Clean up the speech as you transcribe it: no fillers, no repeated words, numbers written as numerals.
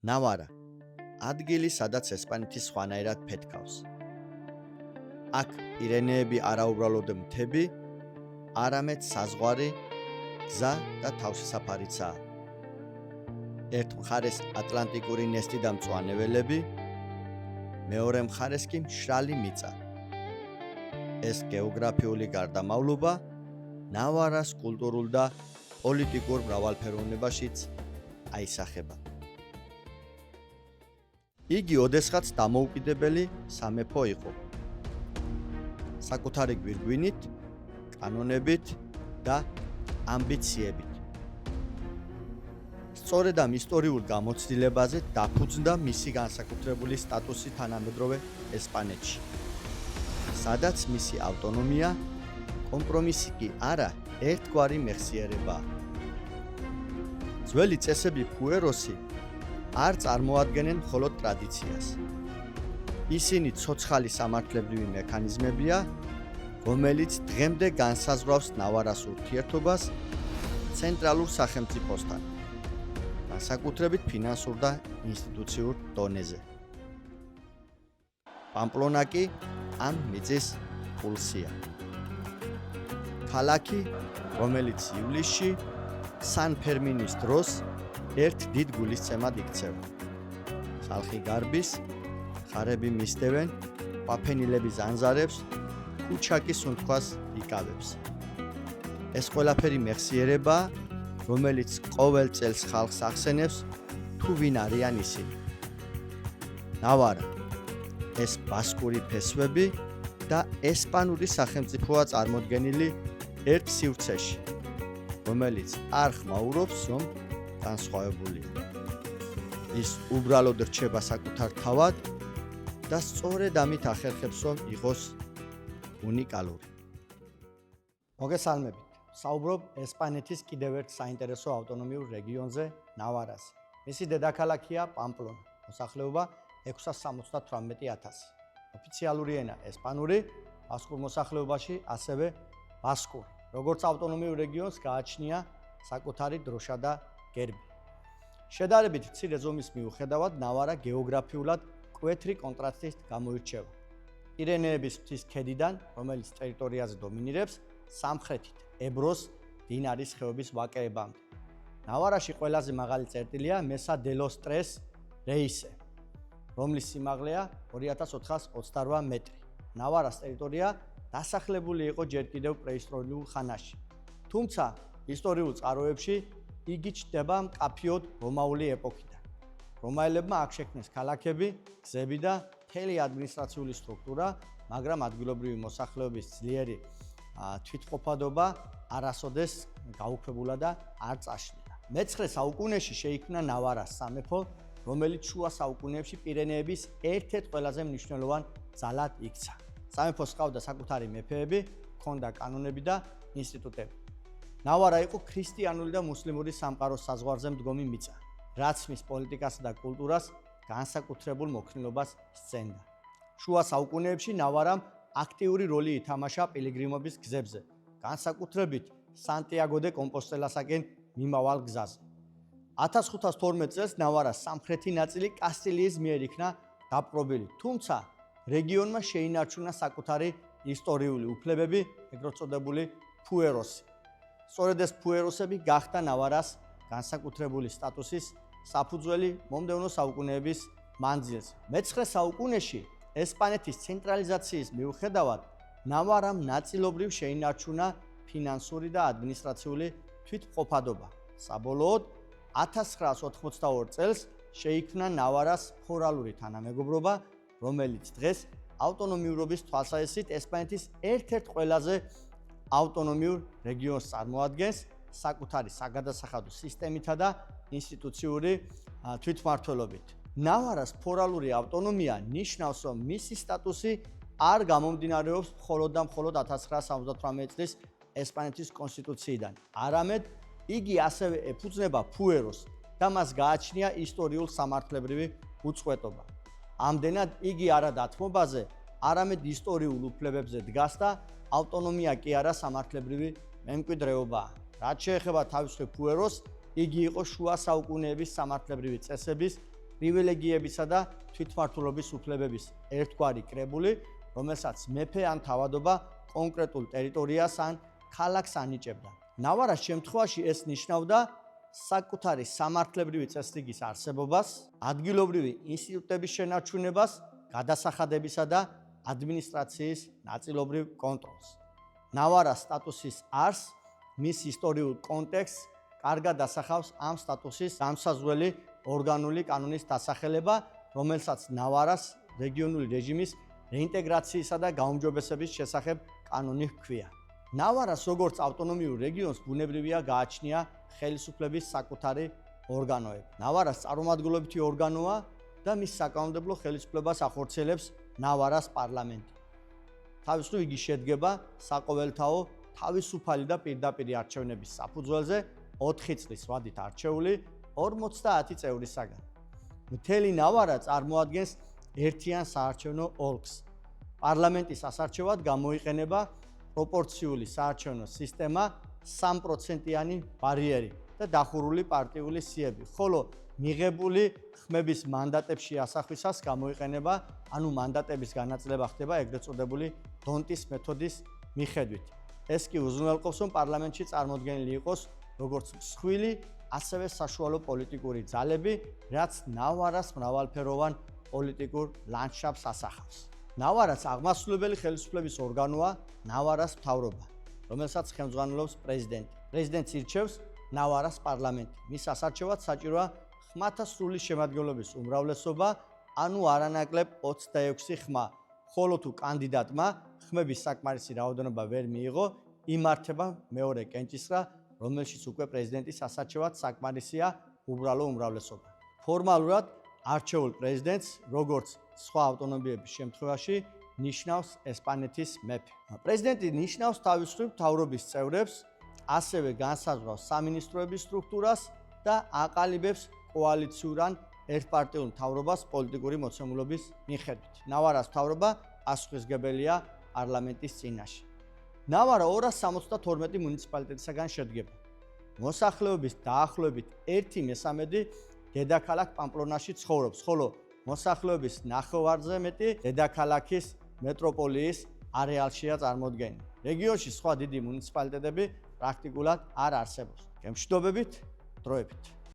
ნავარა ადგილი, სადაც ესპანეთის სხვანაირად ფეთქავს. აქ პირენეები არაუბრალოდ მთები, არამედ საზღვარი, გზა და თავშესაფარიცაა. ერთ მხარეს ატლანტიკური ნესტი და მწვანეველები, მეორე მხარეს კი მშრალი მიწა. ეს გეოგრაფიული გარდამავლობა ნავარას კულტურულ და პოლიტიკურ მრავალფეროვნებაშიც აისახება. იგი ოდესღაც დამოუკიდებელი სამეფო იყო. საკუთარი გვირგვინით, კანონებით და ამბიციებით. სწორედ ამ ისტორიულ გამოცდილებაზე დაფუძნდა მისი განსაკუთრებული სტატუსი თანამედროვე ესპანეთში, სადაც მისი ავტონომია კომპრომისი კი არა, ერთგვარი მეხსიერებაა. ძველი წესები ფუეროსი არ წარმოადგენენ მხოლოდ ტრადიციას. ისინი ცოცხალი სამართლებრივი მექანიზმებია, რომელიც დღემდე განსაზღვრავს ნავარას ურთიერთობას ცენტრალურ სახელმწიფოსთან, განსაკუთრებით ფინანსურ და ინსტიტუციურ დონეზე. პამპლონა კი ამ მიწის პულსია. ქალაქი, რომელიც ივლისში სან ფერმინის დროს ერთ დიდ გულისწემად იქცევა. ხალხი გარბის, ხარები მისდევენ, ყვაფენილები ზანზარებს, ქუჩაკი სუნთქვას იკავებს. ეს ყველაფერი მეხსიერებაა, რომელიც ყოველ წელს ხალხს ახსენებს, თუ ვინ არიან ისინი. ნავარა, ეს ბასკური ფესვები და ესპანური სახელმწიფოა წარმოდგენილი ერთ სივრცეში, რომელიც არ ხმაურობს, რომ განსხვავებულია. ის უბრალოდ რჩება საკუთარ თავად და სწორედ ამით ახერხებს, რომ იყოს უნიკალური. მოგესალმებით. საუბრობ ესპანეთის კიდევ ერთ საინტერესო ავტონომიურ რეგიონზე, ნავარაზე. მისი დედაქალაქია პამპლონა. მოსახლეობა 678,000. ოფიციალური ენა ესპანური, ბასკურ მოსახლეობაში ასევე ბასკური. როგორც ავტონომიურ რეგიონს გააჩნია საკუთარი დროშა და გერბი. შედარებით მცირე ზომის მიუხედავად, ნავარა გეოგრაფიულად მკვეთრი კონტრასტით გამოირჩევა. პირენეების მთის ქედიდან, რომელიც ტერიტორიაზე დომინირებს, სამხრეთით ებროს დინარის ხეობის ვაკეებამდე. ნავარაში ყველაზე მაღალი წერტილია მესა დე ლოს ტრეს რეისე, რომლის სიმაღლეა 2428 მეტრი. ნავარას ტერიტორია დასახლებული იყო ჯერ კიდევ პრეისტორიულ ხანაში. თუმცა ისტორიულ წყაროებში იგი ჩნდება მკაფიოდ რომაული ეპოქიდან. რომაელებმა აქ შექმნეს ქალაქები, გზები და მთელი ადმინისტრაციული სტრუქტურა, მაგრამ ადგილობრივი მოსახლეობის ძლიერი თვითმყოფადობა არასოდეს გაუქმებულა და არ წაშლიდა. მე-9 საუკუნეში შეიქმნა ნავარას სამეფო, რომელიც შუა საუკუნეებში პირენეების ერთ-ერთ ყველაზე მნიშვნელოვან ძალად იქცა. სამეფოს ჰყავდა საკუთარი მეფეები, ჰქონდა კანონები და ინსტიტუტები. ნავარა იყო ქრისტიანული და მუსლიმური სამყაროს საზღვარზე მდგომი მიწა, რაც მის პოლიტიკასა და კულტურას განსაკუთრებულ მოქნილობას სცემდა. შუა საუკუნეებში ნავარამ აქტიური როლი ითამაშა პილიგრიმობის გზებზე, განსაკუთრებით სანტიაგო დე კომპოსტელასაკენ მიმავალ გზაზე. 1512 წელს ნავარას სამხრეთი ნაწილი კასტილიის მიერ იქნა დაპყრობილი, თუმცა რეგიონმა შეინარჩუნა საკუთარი ისტორიული უფლებები, ეგრეთ წოდებული ფუეროსი. სწორედ ეს ფუეროსები გახდა ნავარას განსაკუთრებული სტატუსის საფუძველი მომდევნო საუკუნეების მანძილზე. მე-9 საუკუნეში ესპანეთის ცენტრალიზაციის მიუხედავად, ნავარამ ნაწილობრივ შეინარჩუნა ფინანსური და ადმინისტრაციული თვითმყოფადობა. საბოლოოდ 1982 წელს შეიქმნა ნავარას ფორალური თანამეგობრობა, რომელიც დღეს ავტონომიურობის თვალსაზრისით ესპანეთის ერთ-ერთ ყველაზე ავტონომიურ რეგიონს წარმოადგენს საკუთარი საგადასახადო სისტემითა და ინსტიტუციური თვითმმართველობით. ნავარას ფორალური ავტონომია ნიშნავს, რომ მისი სტატუსი არ გამომდინარეობს მხოლოდ და მხოლოდ 1978 წლის ესპანეთის კონსტიტუციიდან, არამედ იგი ასევე ეფუძნება ფუეროს და მას გააჩნია ისტორიულ სამართლებრივი უწყვეტობა. ამდენად იგი არა დათმობაზე, არამედ ისტორიულ უფლებებზე დგას და ავტონომია კი არა სამართლებრივი მემკვიდრეობაა. რაც შეეხება თავისუფლ ფუეროს, იგი იყო შუა საუკუნეების სამართლებრივი წესების პრივილეგიებისა და თვითმმართველობის უფლებების ერთგვარი კრებული, რომელსაც მეფე ან თავადობა კონკრეტულ ტერიტორიას ან ქალაქს ანიჭებდა. ნავარას შემთხვევაში ეს ნიშნავდა საკუთარი სამართლებრივი წესრიგის არსებობას, ადგილობრივი ინსტიტუტების შენარჩუნებას, გადასახადებისა და ადმინისტრაციის ნაწილობრივ კონტროლს. ნავარას სტატუსის არსს, მის ისტორიულ კონტექსტს კარგად ასახავს ამ სტატუსის განმსაზღვრელი ორგანული კანონის დასახელება, რომელსაც ნავარას რეგიონული რეჟიმის რეინტეგრაციისა და გაუმჯობესების შესახებ კანონი ჰქვია. ნავარას როგორც ავტონომიურ რეგიონს ბუნებრივია გააჩნია ხელისუფლების საკუთარი ორგანოები. ნავარას წარმომადგენლობითი ორგანოა და მის საკანონმდებლო ხელისუფლებას ახორციელებს ნავარას პარლამენტი. თავისუფლად იგი შედგება საყოველთაო თავისუფალი და პირდაპირი არჩევნების საფუძველზე 4 წლის ვადით არჩეული 50 წევრისაგან. მთელი ნავარა წარმოადგენს ერთიან საარჩევნო ოლქს. პარლამენტის ასარჩევად გამოიყენება პროპორციული საარჩევნო სისტემა 3%-იანი ბარიერი და დახურული პარტიული სიები, ხოლო მიღებული ხმების მანდატებში ასახვისას გამოიყენება, ანუ მანდატების განაწილება ხდება ეგრეთ წოდებული დონტის მეთოდის მიხედვით. ეს კი უზრუნველყოფს, რომ პარლამენტში წარმოდგენილი იყოს როგორც მსხვილი, ასევე საშუალო პოლიტიკური ძალები, რაც ნავარას მრავალფეროვან პოლიტიკურ ლანდშაფტს ასახავს. ნავარას აღმასრულებელი ხელისუფლების ორგანოა ნავარას მთავრობა, რომელსაც ხელმძღვანელობს პრეზიდენტი. პრეზიდენტს ირჩევს ნავარას პარლამენტი. მის ასარჩევად საჭიროა ხმათა სრული შემადგენლობის უმრავლესობა, ანუ არანაკლებ 26 ხმა, ხოლო თუ კანდიდატმა ხმების საკმარისი რაოდენობა ვერ მიიღო, იმართება მეორე კენჭისყრა, რომელშიც უკვე პრეზიდენტის ასარჩევად საკმარისია უბრალო უმრავლესობა. ფორმალურად არჩეულ პრეზიდენტს, როგორც სხვა ავტონომიების შემთხვევაში, ნიშნავს ესპანეთის მეფე. პრეზიდენტი ნიშნავს თავისუფლ მთავრობის წევრებს, ასევე განსაზღვრავს სამინისტროების სტრუქტურას და აყალიბებს კოალიციურ ან ერთპარტიულ მთავრობას პოლიტიკური მოცემულობის მიხედვით. ნავარას მთავრობა პასუხისმგებელია პარლამენტის წინაშე. ნავარა 272 მუნიციპალიტეტისაგან შედგება. მოსახლეობის დაახლოებით 1/3 დედაქალაქ პამპლონაში ცხოვრობს, ხოლო მოსახლეობის ნახევარზე მეტი დედაქალაქის მეტროპოლიის არეალშია წარმოდგენილი. რეგიონში სხვა დიდი მუნიციპალიტეტები პრაქტიკულად არ არსებობს. გემშვიდობებით, დროებით.